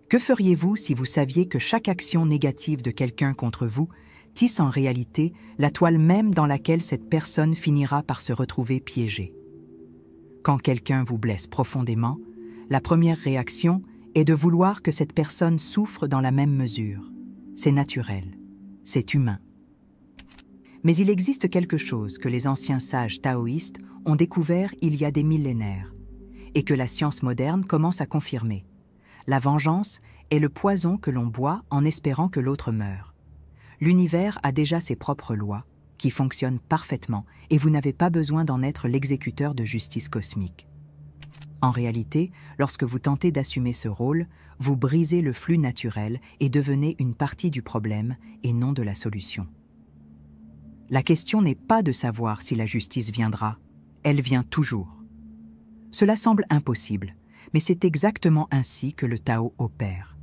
Que feriez-vous si vous saviez que chaque action négative de quelqu'un contre vous tisse en réalité la toile même dans laquelle cette personne finira par se retrouver piégée? Quand quelqu'un vous blesse profondément, la première réaction est de vouloir que cette personne souffre dans la même mesure. C'est naturel, c'est humain. Mais il existe quelque chose que les anciens sages taoïstes ont découvert il y a des millénaires, et que la science moderne commence à confirmer. La vengeance est le poison que l'on boit en espérant que l'autre meure. L'univers a déjà ses propres lois, qui fonctionnent parfaitement, et vous n'avez pas besoin d'en être l'exécuteur de justice cosmique. En réalité, lorsque vous tentez d'assumer ce rôle, vous brisez le flux naturel et devenez une partie du problème et non de la solution. La question n'est pas de savoir si la justice viendra, elle vient toujours. Cela semble impossible, mais c'est exactement ainsi que le Tao opère,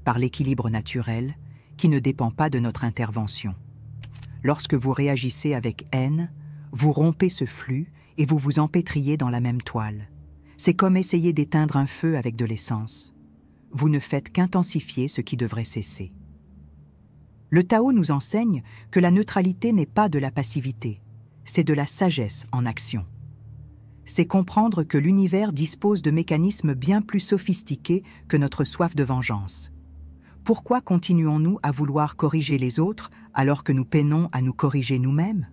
par l'équilibre naturel qui ne dépend pas de notre intervention. Lorsque vous réagissez avec haine, vous rompez ce flux et vous vous empêtriez dans la même toile. C'est comme essayer d'éteindre un feu avec de l'essence. Vous ne faites qu'intensifier ce qui devrait cesser. Le Tao nous enseigne que la neutralité n'est pas de la passivité, c'est de la sagesse en action. C'est comprendre que l'univers dispose de mécanismes bien plus sophistiqués que notre soif de vengeance. Pourquoi continuons-nous à vouloir corriger les autres alors que nous peinons à nous corriger nous-mêmes?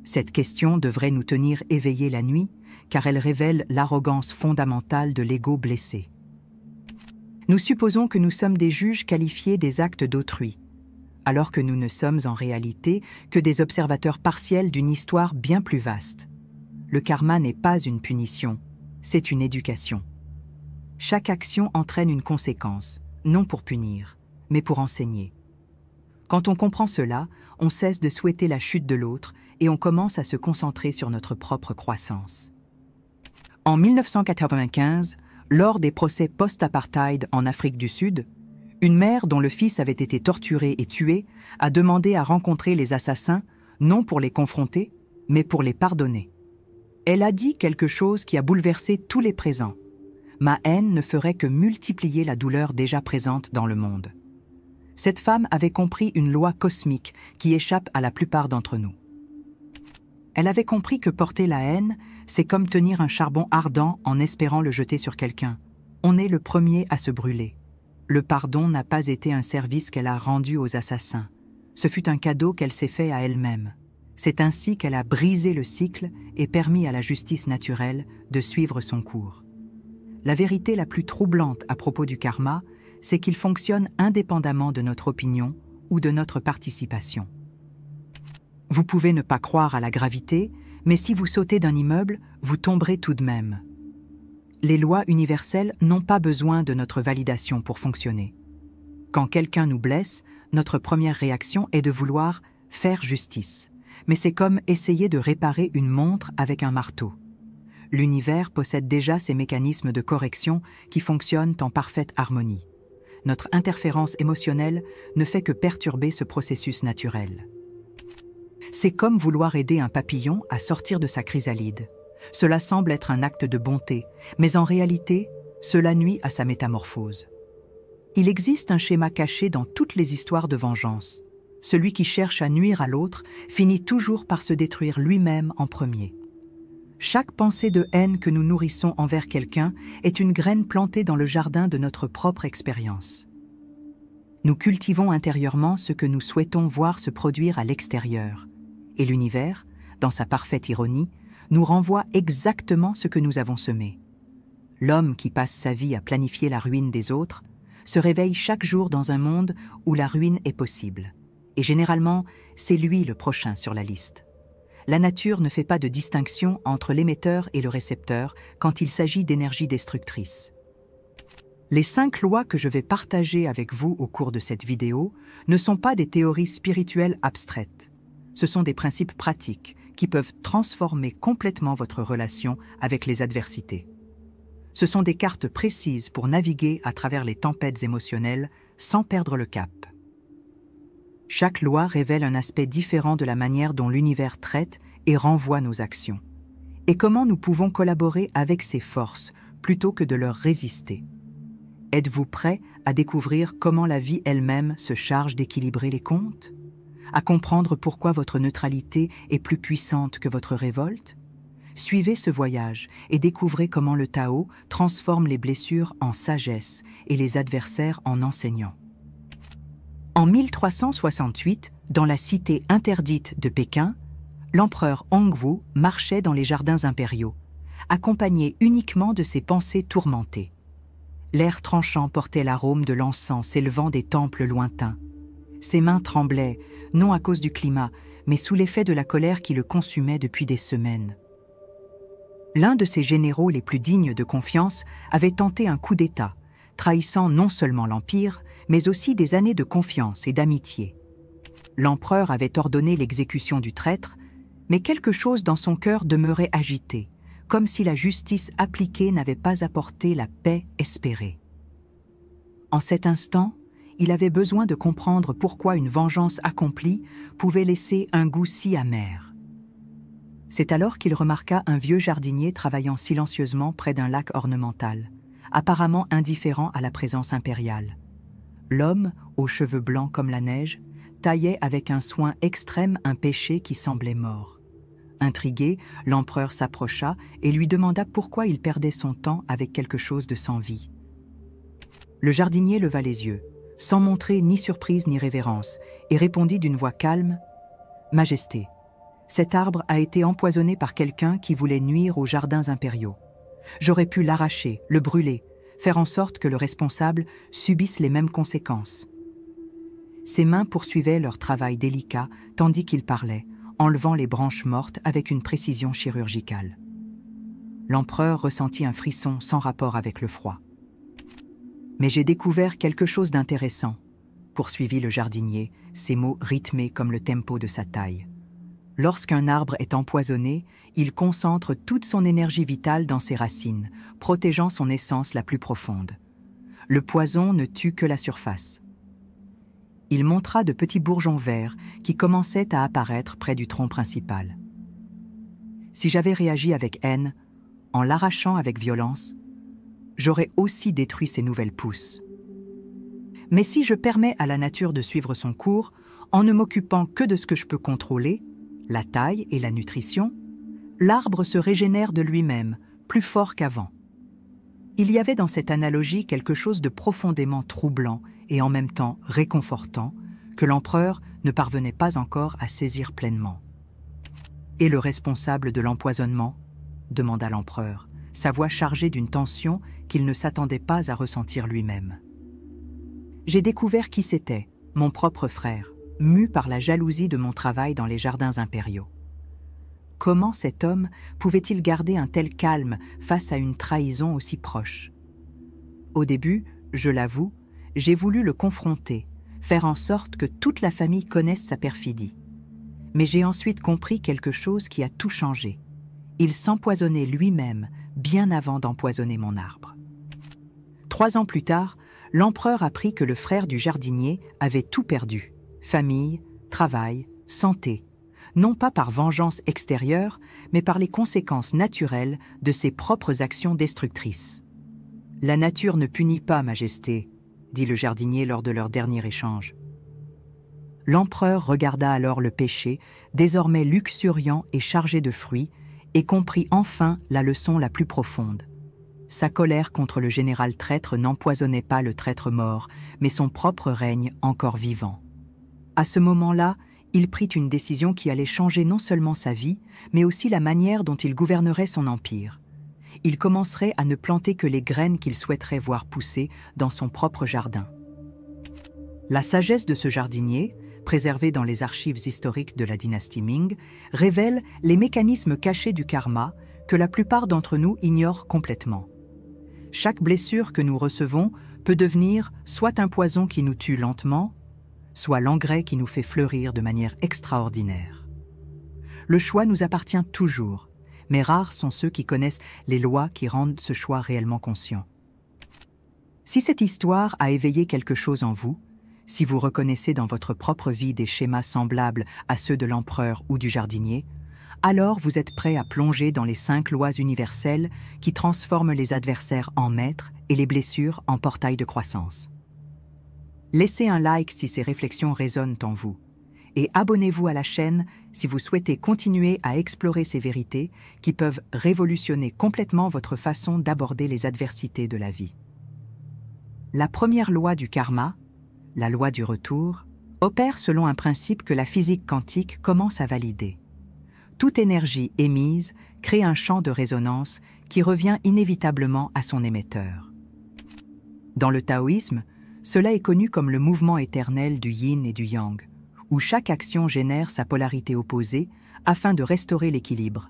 Cette question devrait nous tenir éveillés la nuit, car elle révèle l'arrogance fondamentale de l'ego blessé. Nous supposons que nous sommes des juges qualifiés des actes d'autrui, alors que nous ne sommes en réalité que des observateurs partiels d'une histoire bien plus vaste. Le karma n'est pas une punition, c'est une éducation. Chaque action entraîne une conséquence, non pour punir, mais pour enseigner. Quand on comprend cela, on cesse de souhaiter la chute de l'autre et on commence à se concentrer sur notre propre croissance. En 1995, lors des procès post-apartheid en Afrique du Sud, une mère dont le fils avait été torturé et tué a demandé à rencontrer les assassins, non pour les confronter, mais pour les pardonner. Elle a dit quelque chose qui a bouleversé tous les présents. Ma haine ne ferait que multiplier la douleur déjà présente dans le monde. Cette femme avait compris une loi cosmique qui échappe à la plupart d'entre nous. Elle avait compris que porter la haine, c'est comme tenir un charbon ardent en espérant le jeter sur quelqu'un. On est le premier à se brûler. Le pardon n'a pas été un service qu'elle a rendu aux assassins. Ce fut un cadeau qu'elle s'est fait à elle-même. C'est ainsi qu'elle a brisé le cycle et permis à la justice naturelle de suivre son cours. La vérité la plus troublante à propos du karma, c'est qu'il fonctionne indépendamment de notre opinion ou de notre participation. Vous pouvez ne pas croire à la gravité, mais si vous sautez d'un immeuble, vous tomberez tout de même. Les lois universelles n'ont pas besoin de notre validation pour fonctionner. Quand quelqu'un nous blesse, notre première réaction est de vouloir faire justice. Mais c'est comme essayer de réparer une montre avec un marteau. L'univers possède déjà ces mécanismes de correction qui fonctionnent en parfaite harmonie. Notre interférence émotionnelle ne fait que perturber ce processus naturel. C'est comme vouloir aider un papillon à sortir de sa chrysalide. Cela semble être un acte de bonté, mais en réalité, cela nuit à sa métamorphose. Il existe un schéma caché dans toutes les histoires de vengeance. Celui qui cherche à nuire à l'autre finit toujours par se détruire lui-même en premier. Chaque pensée de haine que nous nourrissons envers quelqu'un est une graine plantée dans le jardin de notre propre expérience. Nous cultivons intérieurement ce que nous souhaitons voir se produire à l'extérieur. Et l'univers, dans sa parfaite ironie, nous renvoie exactement ce que nous avons semé. L'homme qui passe sa vie à planifier la ruine des autres se réveille chaque jour dans un monde où la ruine est possible. Et généralement, c'est lui le prochain sur la liste. La nature ne fait pas de distinction entre l'émetteur et le récepteur quand il s'agit d'énergie destructrice. Les 5 lois que je vais partager avec vous au cours de cette vidéo ne sont pas des théories spirituelles abstraites. Ce sont des principes pratiques qui peuvent transformer complètement votre relation avec les adversités. Ce sont des cartes précises pour naviguer à travers les tempêtes émotionnelles sans perdre le cap. Chaque loi révèle un aspect différent de la manière dont l'univers traite et renvoie nos actions, et comment nous pouvons collaborer avec ces forces plutôt que de leur résister. Êtes-vous prêt à découvrir comment la vie elle-même se charge d'équilibrer les comptes? À comprendre pourquoi votre neutralité est plus puissante que votre révolte? Suivez ce voyage et découvrez comment le Tao transforme les blessures en sagesse et les adversaires en enseignants. En 1368, dans la cité interdite de Pékin, l'empereur Hongwu marchait dans les jardins impériaux, accompagné uniquement de ses pensées tourmentées. L'air tranchant portait l'arôme de l'encens s'élevant des temples lointains. Ses mains tremblaient, non à cause du climat, mais sous l'effet de la colère qui le consumait depuis des semaines. L'un de ses généraux les plus dignes de confiance avait tenté un coup d'État, trahissant non seulement l'Empire, mais aussi des années de confiance et d'amitié. L'empereur avait ordonné l'exécution du traître, mais quelque chose dans son cœur demeurait agité, comme si la justice appliquée n'avait pas apporté la paix espérée. En cet instant, il avait besoin de comprendre pourquoi une vengeance accomplie pouvait laisser un goût si amer. C'est alors qu'il remarqua un vieux jardinier travaillant silencieusement près d'un lac ornemental, apparemment indifférent à la présence impériale. L'homme, aux cheveux blancs comme la neige, taillait avec un soin extrême un pêcher qui semblait mort. Intrigué, l'empereur s'approcha et lui demanda pourquoi il perdait son temps avec quelque chose de sans vie. Le jardinier leva les yeux, sans montrer ni surprise ni révérence, et répondit d'une voix calme « Majesté, cet arbre a été empoisonné par quelqu'un qui voulait nuire aux jardins impériaux. J'aurais pu l'arracher, le brûler, faire en sorte que le responsable subisse les mêmes conséquences. » Ses mains poursuivaient leur travail délicat tandis qu'il parlait, enlevant les branches mortes avec une précision chirurgicale. L'empereur ressentit un frisson sans rapport avec le froid. « Mais j'ai découvert quelque chose d'intéressant, » poursuivit le jardinier, ses mots rythmés comme le tempo de sa taille. « Lorsqu'un arbre est empoisonné, il concentre toute son énergie vitale dans ses racines, protégeant son essence la plus profonde. Le poison ne tue que la surface. » Il montra de petits bourgeons verts qui commençaient à apparaître près du tronc principal. Si j'avais réagi avec haine, en l'arrachant avec violence, j'aurais aussi détruit ces nouvelles pousses. Mais si je permets à la nature de suivre son cours, en ne m'occupant que de ce que je peux contrôler, la taille et la nutrition, l'arbre se régénère de lui-même, plus fort qu'avant. Il y avait dans cette analogie quelque chose de profondément troublant et en même temps réconfortant que l'empereur ne parvenait pas encore à saisir pleinement. « Et le responsable de l'empoisonnement ?» demanda l'empereur, sa voix chargée d'une tension qu'il ne s'attendait pas à ressentir lui-même. « J'ai découvert qui c'était, mon propre frère, mu par la jalousie de mon travail dans les jardins impériaux. Comment cet homme pouvait-il garder un tel calme face à une trahison aussi proche? Au début, je l'avoue, j'ai voulu le confronter, faire en sorte que toute la famille connaisse sa perfidie. Mais j'ai ensuite compris quelque chose qui a tout changé. Il s'empoisonnait lui-même bien avant d'empoisonner mon arbre. 3 ans plus tard, l'empereur apprit que le frère du jardinier avait tout perdu, famille, travail, santé, non pas par vengeance extérieure, mais par les conséquences naturelles de ses propres actions destructrices. « La nature ne punit pas, Majesté », dit le jardinier lors de leur dernier échange. L'empereur regarda alors le pêcher, désormais luxuriant et chargé de fruits, et comprit enfin la leçon la plus profonde. Sa colère contre le général traître n'empoisonnait pas le traître mort, mais son propre règne encore vivant. À ce moment-là, il prit une décision qui allait changer non seulement sa vie, mais aussi la manière dont il gouvernerait son empire. Il commencerait à ne planter que les graines qu'il souhaiterait voir pousser dans son propre jardin. La sagesse de ce jardinier, préservée dans les archives historiques de la dynastie Ming, révèle les mécanismes cachés du karma que la plupart d'entre nous ignorent complètement. Chaque blessure que nous recevons peut devenir soit un poison qui nous tue lentement, soit l'engrais qui nous fait fleurir de manière extraordinaire. Le choix nous appartient toujours, mais rares sont ceux qui connaissent les lois qui rendent ce choix réellement conscient. Si cette histoire a éveillé quelque chose en vous, si vous reconnaissez dans votre propre vie des schémas semblables à ceux de l'empereur ou du jardinier, alors vous êtes prêt à plonger dans les 5 lois universelles qui transforment les adversaires en maîtres et les blessures en portails de croissance. Laissez un like si ces réflexions résonnent en vous et abonnez-vous à la chaîne si vous souhaitez continuer à explorer ces vérités qui peuvent révolutionner complètement votre façon d'aborder les adversités de la vie. La première loi du karma, la loi du retour, opère selon un principe que la physique quantique commence à valider. Toute énergie émise crée un champ de résonance qui revient inévitablement à son émetteur. Dans le taoïsme, cela est connu comme le mouvement éternel du yin et du yang, où chaque action génère sa polarité opposée afin de restaurer l'équilibre.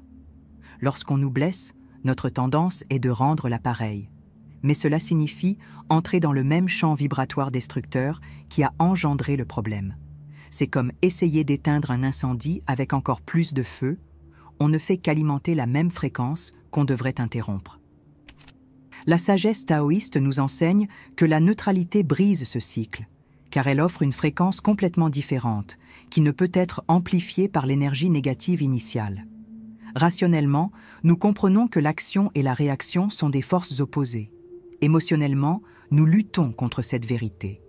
Lorsqu'on nous blesse, notre tendance est de rendre l'appareil, mais cela signifie entrer dans le même champ vibratoire destructeur qui a engendré le problème. C'est comme essayer d'éteindre un incendie avec encore plus de feu, on ne fait qu'alimenter la même fréquence qu'on devrait interrompre. La sagesse taoïste nous enseigne que la neutralité brise ce cycle, car elle offre une fréquence complètement différente, qui ne peut être amplifiée par l'énergie négative initiale. Rationnellement, nous comprenons que l'action et la réaction sont des forces opposées. Émotionnellement, nous luttons contre cette vérité.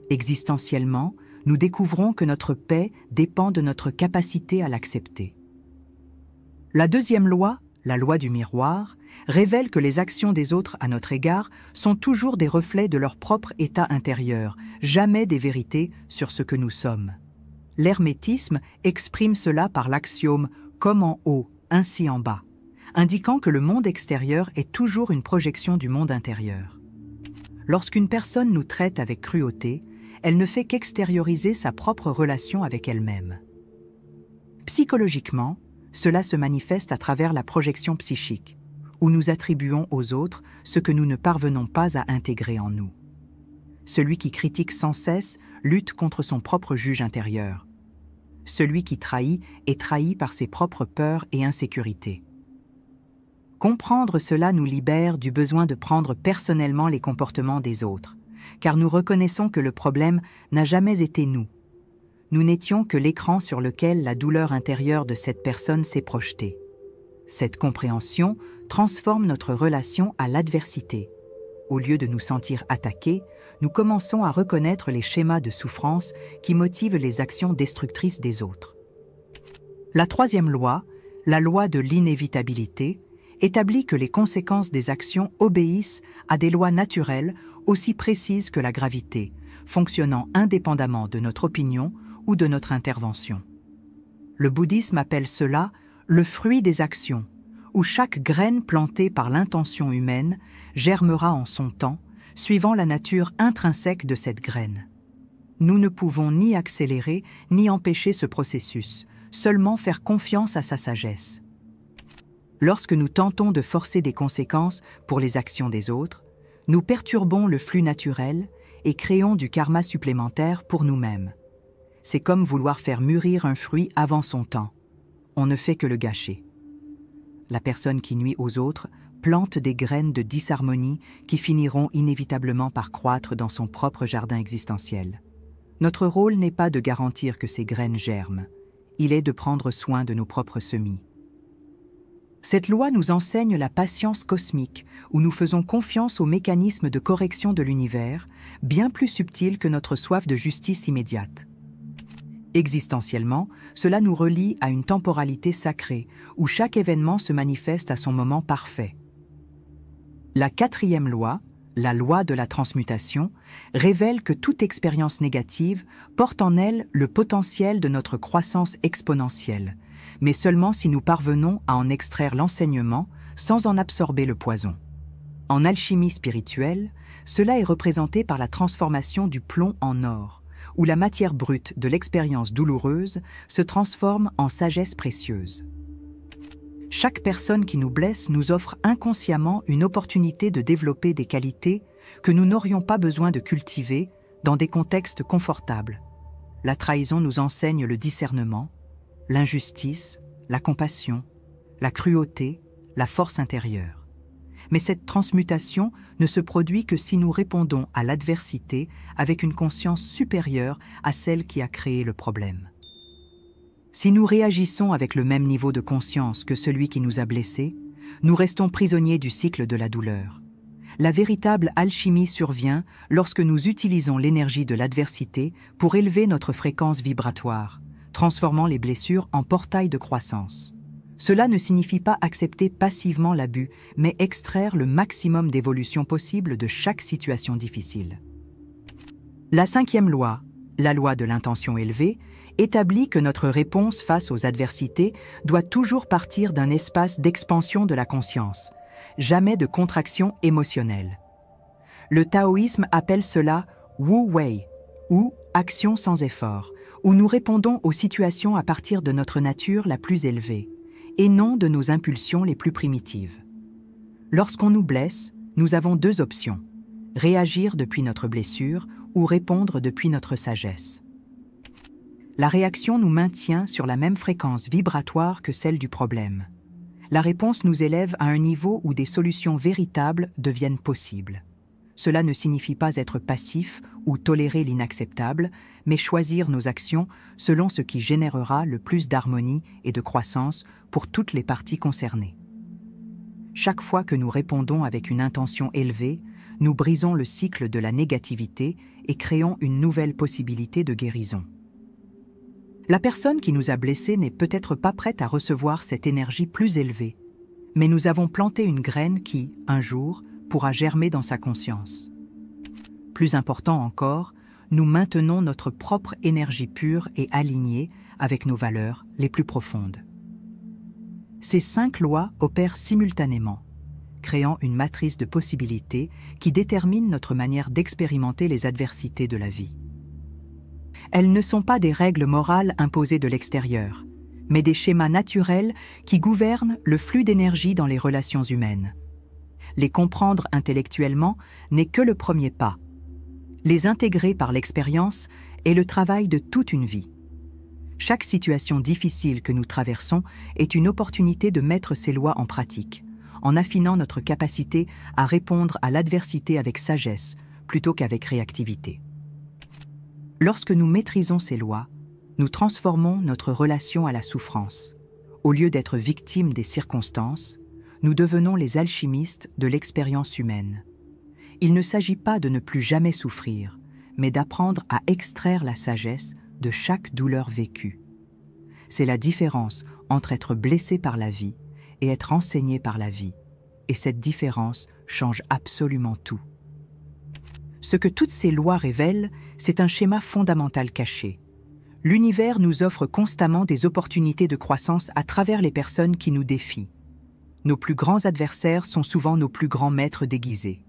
Existentiellement, nous découvrons que notre paix dépend de notre capacité à l'accepter. La deuxième loi, la loi du miroir, révèle que les actions des autres à notre égard sont toujours des reflets de leur propre état intérieur, jamais des vérités sur ce que nous sommes. L'hermétisme exprime cela par l'axiome « comme en haut, ainsi en bas », indiquant que le monde extérieur est toujours une projection du monde intérieur. Lorsqu'une personne nous traite avec cruauté, elle ne fait qu'extérioriser sa propre relation avec elle-même. Psychologiquement, cela se manifeste à travers la projection psychique, où nous attribuons aux autres ce que nous ne parvenons pas à intégrer en nous. Celui qui critique sans cesse lutte contre son propre juge intérieur. Celui qui trahit est trahi par ses propres peurs et insécurités. Comprendre cela nous libère du besoin de prendre personnellement les comportements des autres, car nous reconnaissons que le problème n'a jamais été nous. Nous n'étions que l'écran sur lequel la douleur intérieure de cette personne s'est projetée. Cette compréhension transforme notre relation à l'adversité. Au lieu de nous sentir attaqués, nous commençons à reconnaître les schémas de souffrance qui motivent les actions destructrices des autres. La troisième loi, la loi de l'inévitabilité, établit que les conséquences des actions obéissent à des lois naturelles aussi précises que la gravité, fonctionnant indépendamment de notre opinion ou de notre intervention. Le bouddhisme appelle cela le fruit des actions, où chaque graine plantée par l'intention humaine germera en son temps, suivant la nature intrinsèque de cette graine. Nous ne pouvons ni accélérer ni empêcher ce processus, seulement faire confiance à sa sagesse. Lorsque nous tentons de forcer des conséquences pour les actions des autres, nous perturbons le flux naturel et créons du karma supplémentaire pour nous-mêmes. C'est comme vouloir faire mûrir un fruit avant son temps. On ne fait que le gâcher. La personne qui nuit aux autres plante des graines de disharmonie qui finiront inévitablement par croître dans son propre jardin existentiel. Notre rôle n'est pas de garantir que ces graines germent, il est de prendre soin de nos propres semis. Cette loi nous enseigne la patience cosmique, où nous faisons confiance aux mécanismes de correction de l'univers, bien plus subtils que notre soif de justice immédiate. Existentiellement, cela nous relie à une temporalité sacrée, où chaque événement se manifeste à son moment parfait. La quatrième loi, la loi de la transmutation, révèle que toute expérience négative porte en elle le potentiel de notre croissance exponentielle, mais seulement si nous parvenons à en extraire l'enseignement sans en absorber le poison. En alchimie spirituelle, cela est représenté par la transformation du plomb en or, où la matière brute de l'expérience douloureuse se transforme en sagesse précieuse. Chaque personne qui nous blesse nous offre inconsciemment une opportunité de développer des qualités que nous n'aurions pas besoin de cultiver dans des contextes confortables. La trahison nous enseigne le discernement, l'injustice, la compassion, la cruauté, la force intérieure. Mais cette transmutation ne se produit que si nous répondons à l'adversité avec une conscience supérieure à celle qui a créé le problème. Si nous réagissons avec le même niveau de conscience que celui qui nous a blessés, nous restons prisonniers du cycle de la douleur. La véritable alchimie survient lorsque nous utilisons l'énergie de l'adversité pour élever notre fréquence vibratoire, transformant les blessures en portails de croissance. Cela ne signifie pas accepter passivement l'abus, mais extraire le maximum d'évolution possible de chaque situation difficile. La 5e loi, la loi de l'intention élevée, établit que notre réponse face aux adversités doit toujours partir d'un espace d'expansion de la conscience, jamais de contraction émotionnelle. Le taoïsme appelle cela Wu Wei, ou action sans effort, où nous répondons aux situations à partir de notre nature la plus élevée, et non de nos impulsions les plus primitives. Lorsqu'on nous blesse, nous avons 2 options, réagir depuis notre blessure ou répondre depuis notre sagesse. La réaction nous maintient sur la même fréquence vibratoire que celle du problème. La réponse nous élève à un niveau où des solutions véritables deviennent possibles. Cela ne signifie pas être passif ou tolérer l'inacceptable, mais choisir nos actions selon ce qui générera le plus d'harmonie et de croissance pour toutes les parties concernées. Chaque fois que nous répondons avec une intention élevée, nous brisons le cycle de la négativité et créons une nouvelle possibilité de guérison. La personne qui nous a blessés n'est peut-être pas prête à recevoir cette énergie plus élevée, mais nous avons planté une graine qui, un jour, pourra germer dans sa conscience. Plus important encore, nous maintenons notre propre énergie pure et alignée avec nos valeurs les plus profondes. Ces 5 lois opèrent simultanément, créant une matrice de possibilités qui détermine notre manière d'expérimenter les adversités de la vie. Elles ne sont pas des règles morales imposées de l'extérieur, mais des schémas naturels qui gouvernent le flux d'énergie dans les relations humaines. Les comprendre intellectuellement n'est que le premier pas. Les intégrer par l'expérience est le travail de toute une vie. Chaque situation difficile que nous traversons est une opportunité de mettre ces lois en pratique, en affinant notre capacité à répondre à l'adversité avec sagesse plutôt qu'avec réactivité. Lorsque nous maîtrisons ces lois, nous transformons notre relation à la souffrance. Au lieu d'être victimes des circonstances, nous devenons les alchimistes de l'expérience humaine. Il ne s'agit pas de ne plus jamais souffrir, mais d'apprendre à extraire la sagesse de chaque douleur vécue. C'est la différence entre être blessé par la vie et être enseigné par la vie, et cette différence change absolument tout. Ce que toutes ces lois révèlent, c'est un schéma fondamental caché. L'univers nous offre constamment des opportunités de croissance à travers les personnes qui nous défient. Nos plus grands adversaires sont souvent nos plus grands maîtres déguisés.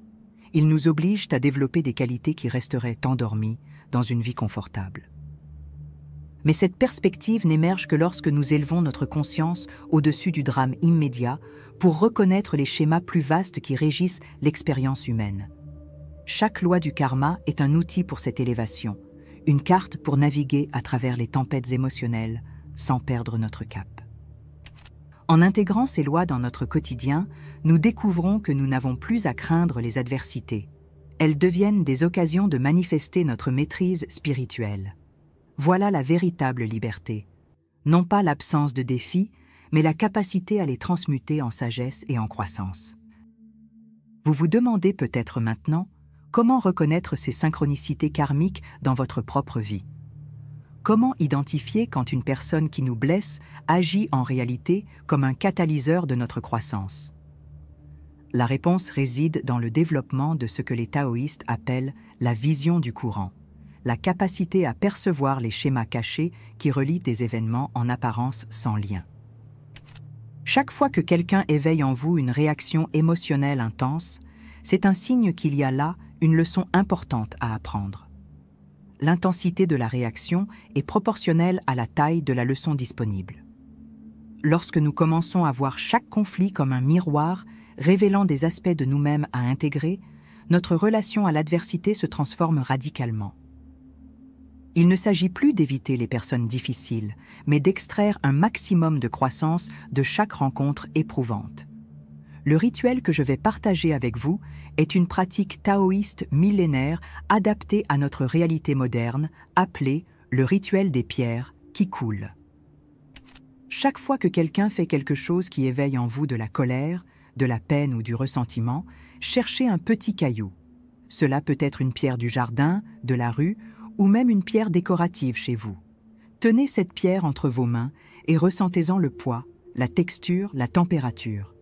Ils nous obligent à développer des qualités qui resteraient endormies dans une vie confortable. Mais cette perspective n'émerge que lorsque nous élevons notre conscience au-dessus du drame immédiat pour reconnaître les schémas plus vastes qui régissent l'expérience humaine. Chaque loi du karma est un outil pour cette élévation, une carte pour naviguer à travers les tempêtes émotionnelles sans perdre notre cap. En intégrant ces lois dans notre quotidien, nous découvrons que nous n'avons plus à craindre les adversités. Elles deviennent des occasions de manifester notre maîtrise spirituelle. Voilà la véritable liberté. Non pas l'absence de défis, mais la capacité à les transmuter en sagesse et en croissance. Vous vous demandez peut-être maintenant comment reconnaître ces synchronicités karmiques dans votre propre vie. Comment identifier quand une personne qui nous blesse agit en réalité comme un catalyseur de notre croissance? La réponse réside dans le développement de ce que les taoïstes appellent la vision du courant, la capacité à percevoir les schémas cachés qui relient des événements en apparence sans lien. Chaque fois que quelqu'un éveille en vous une réaction émotionnelle intense, c'est un signe qu'il y a là une leçon importante à apprendre. L'intensité de la réaction est proportionnelle à la taille de la leçon disponible. Lorsque nous commençons à voir chaque conflit comme un miroir révélant des aspects de nous-mêmes à intégrer, notre relation à l'adversité se transforme radicalement. Il ne s'agit plus d'éviter les personnes difficiles, mais d'extraire un maximum de croissance de chaque rencontre éprouvante. Le rituel que je vais partager avec vous est une pratique taoïste millénaire adaptée à notre réalité moderne, appelée le rituel des pierres qui coulent. Chaque fois que quelqu'un fait quelque chose qui éveille en vous de la colère, de la peine ou du ressentiment, cherchez un petit caillou. Cela peut être une pierre du jardin, de la rue, ou même une pierre décorative chez vous. Tenez cette pierre entre vos mains et ressentez-en le poids, la texture, la température.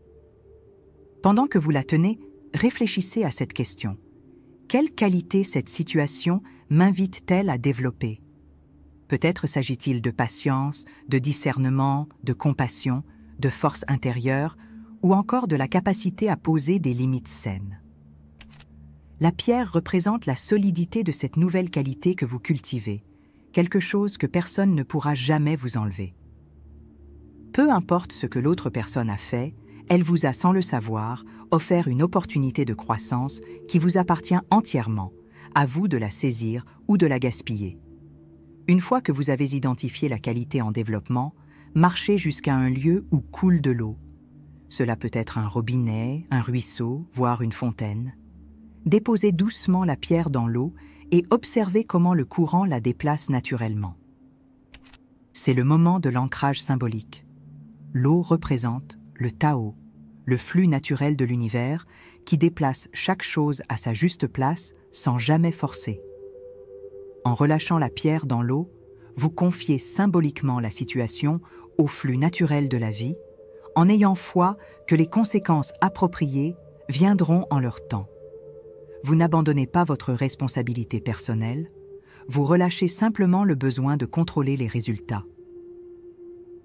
Pendant que vous la tenez, réfléchissez à cette question. Quelle qualité cette situation m'invite-t-elle à développer ? Peut-être s'agit-il de patience, de discernement, de compassion, de force intérieure, ou encore de la capacité à poser des limites saines. La pierre représente la solidité de cette nouvelle qualité que vous cultivez, quelque chose que personne ne pourra jamais vous enlever. Peu importe ce que l'autre personne a fait, elle vous a, sans le savoir, offert une opportunité de croissance qui vous appartient entièrement, à vous de la saisir ou de la gaspiller. Une fois que vous avez identifié la qualité en développement, marchez jusqu'à un lieu où coule de l'eau. Cela peut être un robinet, un ruisseau, voire une fontaine. Déposez doucement la pierre dans l'eau et observez comment le courant la déplace naturellement. C'est le moment de l'ancrage symbolique. L'eau représente le Tao, le flux naturel de l'univers qui déplace chaque chose à sa juste place sans jamais forcer. En relâchant la pierre dans l'eau, vous confiez symboliquement la situation au flux naturel de la vie, en ayant foi que les conséquences appropriées viendront en leur temps. Vous n'abandonnez pas votre responsabilité personnelle, vous relâchez simplement le besoin de contrôler les résultats.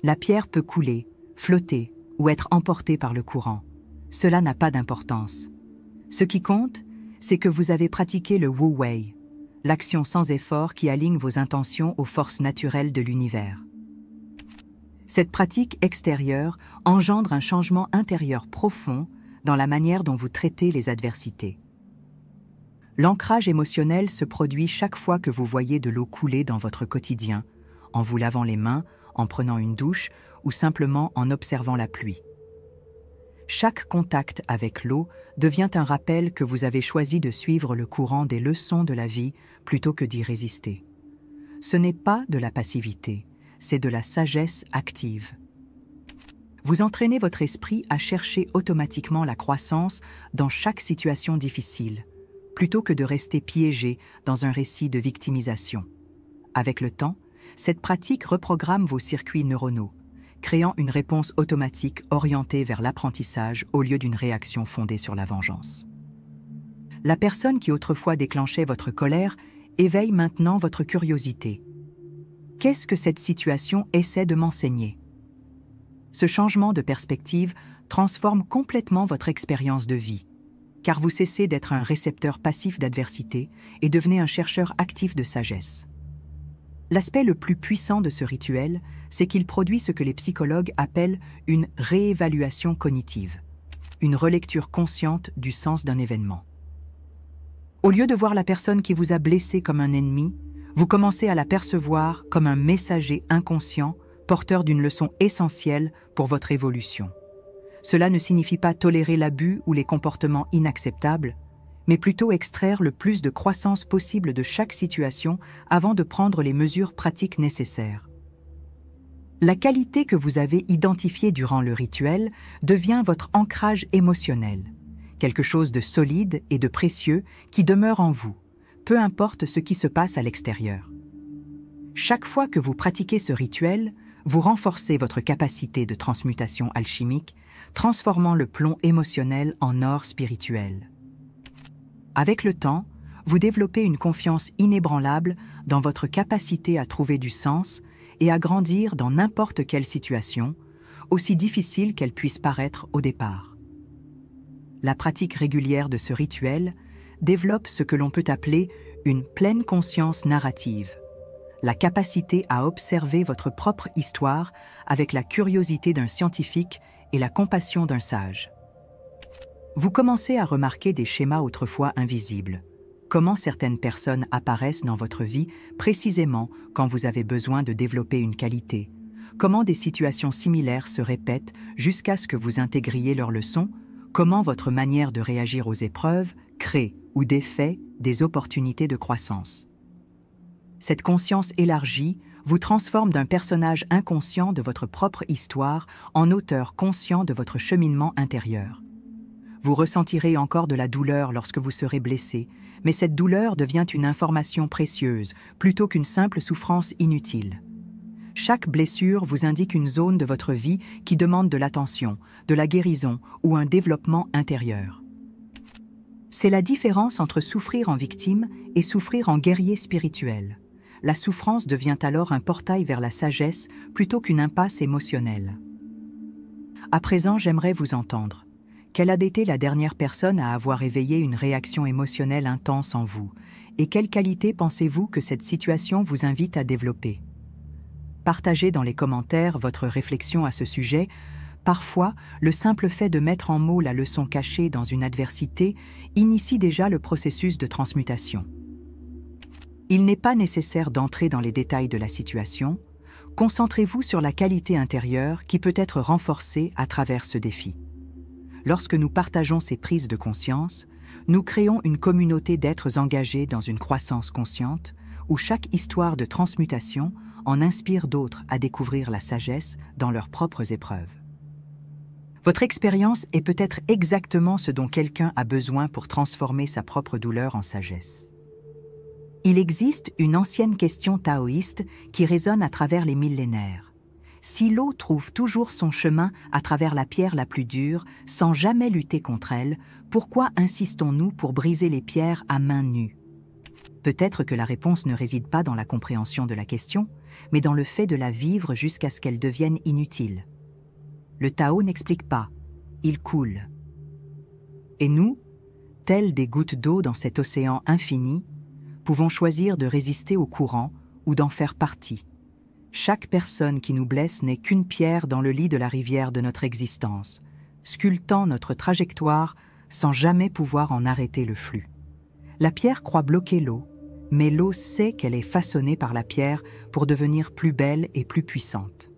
La pierre peut couler, flotter ou être emportée par le courant. Cela n'a pas d'importance. Ce qui compte, c'est que vous avez pratiqué le Wu Wei, l'action sans effort qui aligne vos intentions aux forces naturelles de l'univers. Cette pratique extérieure engendre un changement intérieur profond dans la manière dont vous traitez les adversités. L'ancrage émotionnel se produit chaque fois que vous voyez de l'eau couler dans votre quotidien, en vous lavant les mains, en prenant une douche ou simplement en observant la pluie. Chaque contact avec l'eau devient un rappel que vous avez choisi de suivre le courant des leçons de la vie plutôt que d'y résister. Ce n'est pas de la passivité, c'est de la sagesse active. Vous entraînez votre esprit à chercher automatiquement la croissance dans chaque situation difficile, plutôt que de rester piégé dans un récit de victimisation. Avec le temps, cette pratique reprogramme vos circuits neuronaux, créant une réponse automatique orientée vers l'apprentissage au lieu d'une réaction fondée sur la vengeance. La personne qui autrefois déclenchait votre colère éveille maintenant votre curiosité. Qu'est-ce que cette situation essaie de m'enseigner ? Ce changement de perspective transforme complètement votre expérience de vie, car vous cessez d'être un récepteur passif d'adversité et devenez un chercheur actif de sagesse. L'aspect le plus puissant de ce rituel, c'est qu'il produit ce que les psychologues appellent une réévaluation cognitive, une relecture consciente du sens d'un événement. Au lieu de voir la personne qui vous a blessé comme un ennemi, vous commencez à la percevoir comme un messager inconscient, porteur d'une leçon essentielle pour votre évolution. Cela ne signifie pas tolérer l'abus ou les comportements inacceptables, mais plutôt extraire le plus de croissance possible de chaque situation avant de prendre les mesures pratiques nécessaires. La qualité que vous avez identifiée durant le rituel devient votre ancrage émotionnel, quelque chose de solide et de précieux qui demeure en vous, peu importe ce qui se passe à l'extérieur. Chaque fois que vous pratiquez ce rituel, vous renforcez votre capacité de transmutation alchimique, transformant le plomb émotionnel en or spirituel. Avec le temps, vous développez une confiance inébranlable dans votre capacité à trouver du sens et à grandir dans n'importe quelle situation, aussi difficile qu'elle puisse paraître au départ. La pratique régulière de ce rituel développe ce que l'on peut appeler une pleine conscience narrative, la capacité à observer votre propre histoire avec la curiosité d'un scientifique et la compassion d'un sage. Vous commencez à remarquer des schémas autrefois invisibles. Comment certaines personnes apparaissent dans votre vie précisément quand vous avez besoin de développer une qualité. Comment des situations similaires se répètent jusqu'à ce que vous intégriez leurs leçons. Comment votre manière de réagir aux épreuves crée ou défait des opportunités de croissance. Cette conscience élargie vous transforme d'un personnage inconscient de votre propre histoire en auteur conscient de votre cheminement intérieur. Vous ressentirez encore de la douleur lorsque vous serez blessé, mais cette douleur devient une information précieuse plutôt qu'une simple souffrance inutile. Chaque blessure vous indique une zone de votre vie qui demande de l'attention, de la guérison ou un développement intérieur. C'est la différence entre souffrir en victime et souffrir en guerrier spirituel. La souffrance devient alors un portail vers la sagesse plutôt qu'une impasse émotionnelle. À présent, j'aimerais vous entendre. Quelle a été la dernière personne à avoir éveillé une réaction émotionnelle intense en vous? Et quelle qualité pensez-vous que cette situation vous invite à développer? Partagez dans les commentaires votre réflexion à ce sujet. Parfois, le simple fait de mettre en mots la leçon cachée dans une adversité initie déjà le processus de transmutation. Il n'est pas nécessaire d'entrer dans les détails de la situation. Concentrez-vous sur la qualité intérieure qui peut être renforcée à travers ce défi. Lorsque nous partageons ces prises de conscience, nous créons une communauté d'êtres engagés dans une croissance consciente où chaque histoire de transmutation en inspire d'autres à découvrir la sagesse dans leurs propres épreuves. Votre expérience est peut-être exactement ce dont quelqu'un a besoin pour transformer sa propre douleur en sagesse. Il existe une ancienne question taoïste qui résonne à travers les millénaires. Si l'eau trouve toujours son chemin à travers la pierre la plus dure, sans jamais lutter contre elle, pourquoi insistons-nous pour briser les pierres à main nue? Peut-être que la réponse ne réside pas dans la compréhension de la question, mais dans le fait de la vivre jusqu'à ce qu'elle devienne inutile. Le Tao n'explique pas, il coule. Et nous, tels des gouttes d'eau dans cet océan infini, pouvons choisir de résister au courant ou d'en faire partie. Chaque personne qui nous blesse n'est qu'une pierre dans le lit de la rivière de notre existence, sculptant notre trajectoire sans jamais pouvoir en arrêter le flux. La pierre croit bloquer l'eau, mais l'eau sait qu'elle est façonnée par la pierre pour devenir plus belle et plus puissante.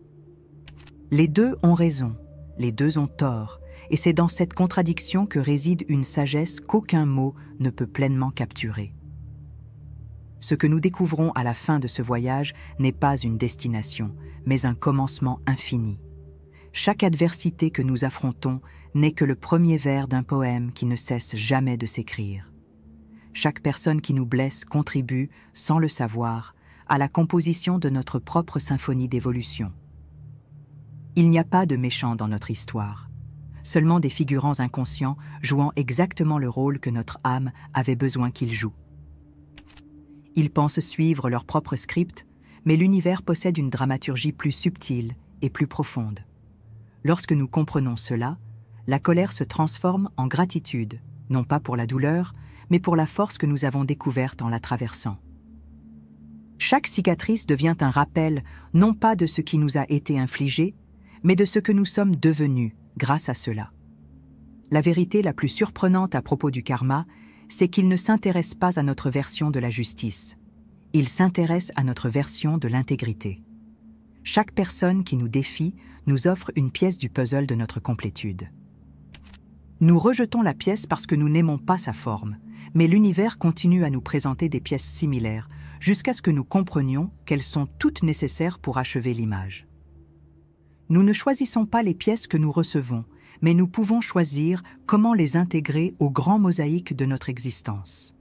Les deux ont raison, les deux ont tort, et c'est dans cette contradiction que réside une sagesse qu'aucun mot ne peut pleinement capturer. Ce que nous découvrons à la fin de ce voyage n'est pas une destination, mais un commencement infini. Chaque adversité que nous affrontons n'est que le premier vers d'un poème qui ne cesse jamais de s'écrire. Chaque personne qui nous blesse contribue, sans le savoir, à la composition de notre propre symphonie d'évolution. Il n'y a pas de méchants dans notre histoire, seulement des figurants inconscients jouant exactement le rôle que notre âme avait besoin qu'ils jouent. Ils pensent suivre leur propre script, mais l'univers possède une dramaturgie plus subtile et plus profonde. Lorsque nous comprenons cela, la colère se transforme en gratitude, non pas pour la douleur, mais pour la force que nous avons découverte en la traversant. Chaque cicatrice devient un rappel, non pas de ce qui nous a été infligé, mais de ce que nous sommes devenus grâce à cela. La vérité la plus surprenante à propos du karma, c'est qu'il ne s'intéresse pas à notre version de la justice. Il s'intéresse à notre version de l'intégrité. Chaque personne qui nous défie nous offre une pièce du puzzle de notre complétude. Nous rejetons la pièce parce que nous n'aimons pas sa forme, mais l'univers continue à nous présenter des pièces similaires jusqu'à ce que nous comprenions qu'elles sont toutes nécessaires pour achever l'image. Nous ne choisissons pas les pièces que nous recevons, mais nous pouvons choisir comment les intégrer au grand mosaïque de notre existence.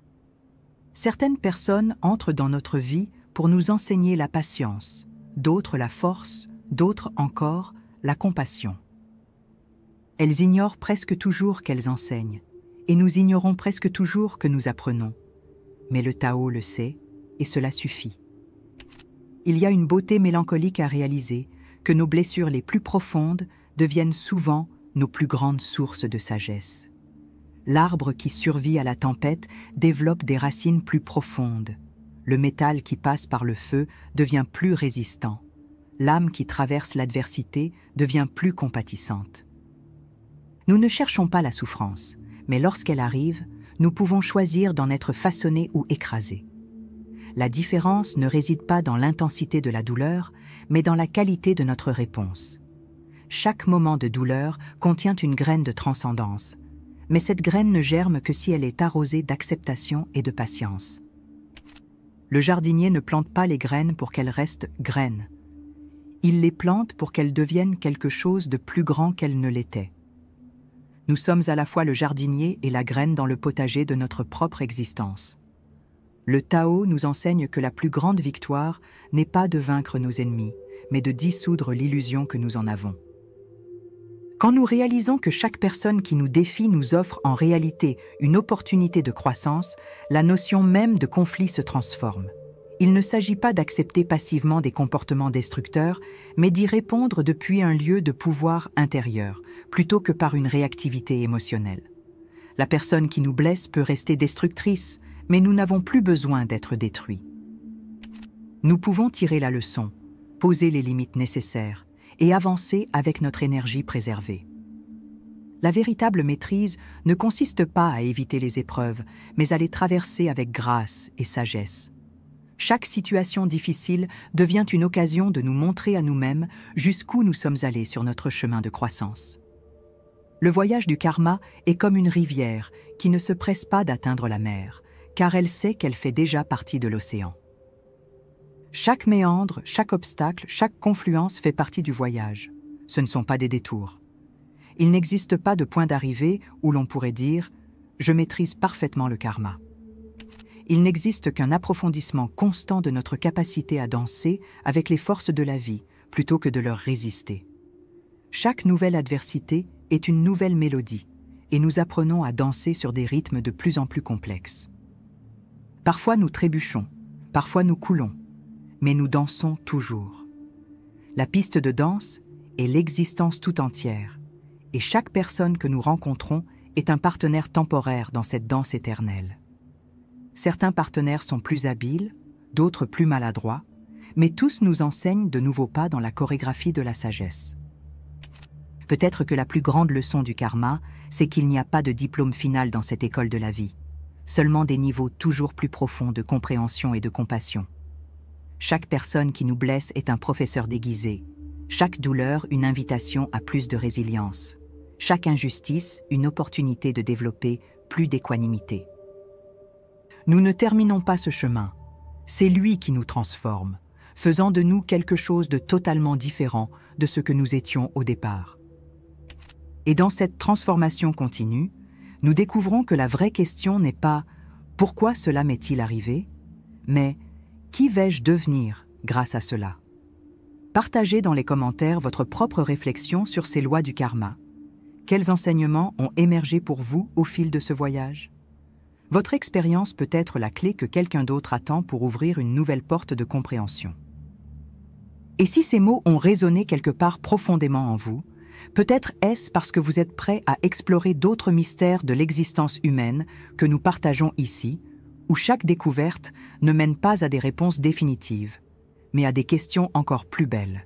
Certaines personnes entrent dans notre vie pour nous enseigner la patience, d'autres la force, d'autres encore la compassion. Elles ignorent presque toujours qu'elles enseignent, et nous ignorons presque toujours que nous apprenons. Mais le Tao le sait, et cela suffit. Il y a une beauté mélancolique à réaliser, que nos blessures les plus profondes deviennent souvent nos plus grandes sources de sagesse. L'arbre qui survit à la tempête développe des racines plus profondes. Le métal qui passe par le feu devient plus résistant. L'âme qui traverse l'adversité devient plus compatissante. Nous ne cherchons pas la souffrance, mais lorsqu'elle arrive, nous pouvons choisir d'en être façonnés ou écrasés. La différence ne réside pas dans l'intensité de la douleur, mais dans la qualité de notre réponse. Chaque moment de douleur contient une graine de transcendance, mais cette graine ne germe que si elle est arrosée d'acceptation et de patience. Le jardinier ne plante pas les graines pour qu'elles restent graines. Il les plante pour qu'elles deviennent quelque chose de plus grand qu'elles ne l'étaient. Nous sommes à la fois le jardinier et la graine dans le potager de notre propre existence. Le Tao nous enseigne que la plus grande victoire n'est pas de vaincre nos ennemis, mais de dissoudre l'illusion que nous en avons. Quand nous réalisons que chaque personne qui nous défie nous offre en réalité une opportunité de croissance, la notion même de conflit se transforme. Il ne s'agit pas d'accepter passivement des comportements destructeurs, mais d'y répondre depuis un lieu de pouvoir intérieur, plutôt que par une réactivité émotionnelle. La personne qui nous blesse peut rester destructrice, mais nous n'avons plus besoin d'être détruits. Nous pouvons tirer la leçon, poser les limites nécessaires et avancer avec notre énergie préservée. La véritable maîtrise ne consiste pas à éviter les épreuves, mais à les traverser avec grâce et sagesse. Chaque situation difficile devient une occasion de nous montrer à nous-mêmes jusqu'où nous sommes allés sur notre chemin de croissance. Le voyage du karma est comme une rivière qui ne se presse pas d'atteindre la mer, car elle sait qu'elle fait déjà partie de l'océan. Chaque méandre, chaque obstacle, chaque confluence fait partie du voyage. Ce ne sont pas des détours. Il n'existe pas de point d'arrivée où l'on pourrait dire « je maîtrise parfaitement le karma ». Il n'existe qu'un approfondissement constant de notre capacité à danser avec les forces de la vie, plutôt que de leur résister. Chaque nouvelle adversité est une nouvelle mélodie, et nous apprenons à danser sur des rythmes de plus en plus complexes. Parfois nous trébuchons, parfois nous coulons, mais nous dansons toujours. La piste de danse est l'existence tout entière, et chaque personne que nous rencontrons est un partenaire temporaire dans cette danse éternelle. Certains partenaires sont plus habiles, d'autres plus maladroits, mais tous nous enseignent de nouveaux pas dans la chorégraphie de la sagesse. Peut-être que la plus grande leçon du karma, c'est qu'il n'y a pas de diplôme final dans cette école de la vie, seulement des niveaux toujours plus profonds de compréhension et de compassion. Chaque personne qui nous blesse est un professeur déguisé, chaque douleur une invitation à plus de résilience, chaque injustice une opportunité de développer plus d'équanimité. Nous ne terminons pas ce chemin, c'est lui qui nous transforme, faisant de nous quelque chose de totalement différent de ce que nous étions au départ. Et dans cette transformation continue, nous découvrons que la vraie question n'est pas « pourquoi cela m'est-il arrivé ?», mais « qui vais-je devenir grâce à cela ?» Partagez dans les commentaires votre propre réflexion sur ces lois du karma. Quels enseignements ont émergé pour vous au fil de ce voyage ? Votre expérience peut être la clé que quelqu'un d'autre attend pour ouvrir une nouvelle porte de compréhension. Et si ces mots ont résonné quelque part profondément en vous, peut-être est-ce parce que vous êtes prêt à explorer d'autres mystères de l'existence humaine que nous partageons ici, où chaque découverte ne mène pas à des réponses définitives, mais à des questions encore plus belles.